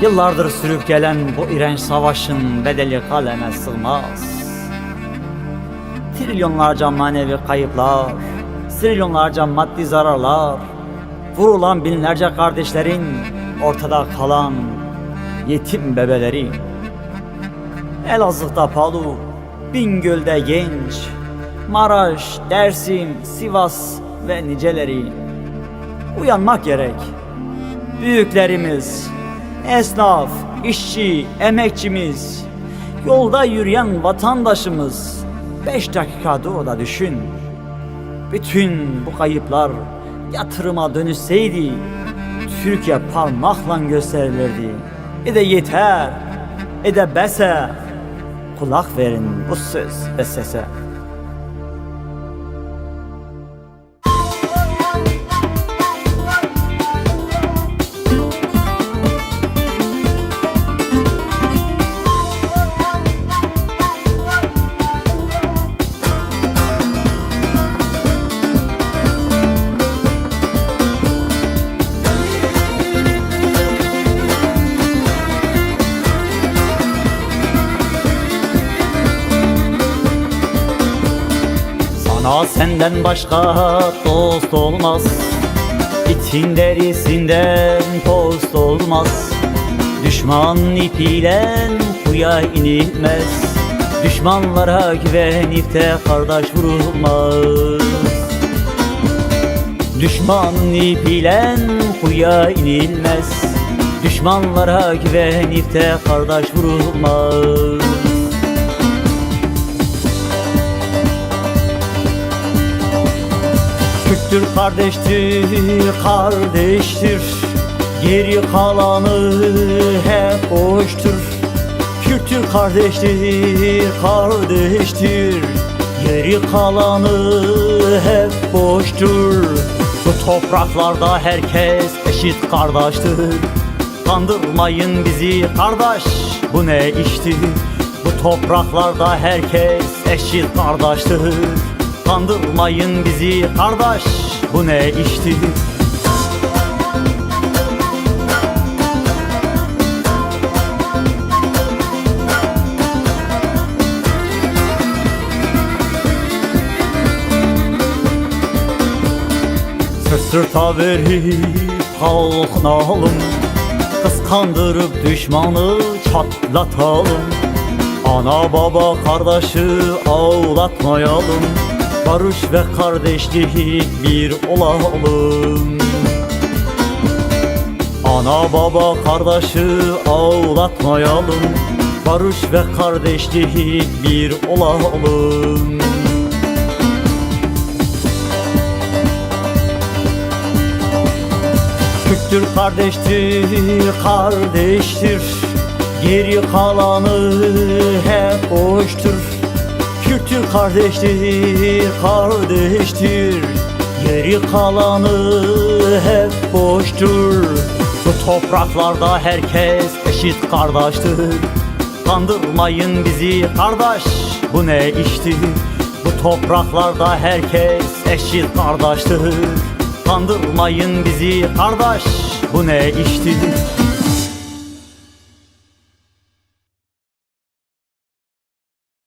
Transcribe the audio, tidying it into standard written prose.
Yıllardır sürüp gelen bu iğrenç savaşın bedeli kaleme sığmaz. Trilyonlarca manevi kayıplar, trilyonlarca maddi zararlar, vurulan binlerce kardeşlerin, ortada kalan yetim bebeleri. Elazığ'da Palu, Bingöl'de Genç, Maraş, Dersim, Sivas ve niceleri. Uyanmak gerek. Büyüklerimiz, esnaf, işçi, emekçimiz, yolda yürüyen vatandaşımız, 5 dakika dur da düşün. Bütün bu kayıplar yatırıma dönüşseydi, Türkiye parmakla gösterilirdi. Yeter, bese, kulak verin bu söz ve sese. Sana senden başka dost olmaz, İtin derisinden post olmaz. Düşman ipiyle kuya inilmez, düşmanlara güvenip de kardeş vurulmaz. Düşman ipiyle kuya inilmez, düşmanlara güvenip de kardeş vurulmaz. Türktür kardeştir, kardeştir, geri kalanı hep boştur. Kürttür kardeştir, kardeştir, geri kalanı hep boştur. Bu topraklarda herkes eşit kardeştir. Kandırmayın bizi kardeş, bu ne iştir? Bu topraklarda herkes eşit kardeştir. Kandırmayın bizi kardeş, bu ne iştir? Sırt sırta verip kalkınalım, kıskandırıp düşmanı çatlatalım. Ana baba kardeşi ağlatmayalım, barış ve kardeşlik bir olalım. Ana baba kardeşi ağlatmayalım, barış ve kardeşlik bir olalım. Türktür kardeştir, kardeştir, geri kalanı hep boştur. Kürttür kardeştir, kardeştir, geri kalanı hep boştur. Bu topraklarda herkes eşit kardeştir. Kandırmayın bizi kardeş, bu ne iştir? Bu topraklarda herkes eşit kardeştir. Kandırmayın bizi kardeş, bu ne iştir?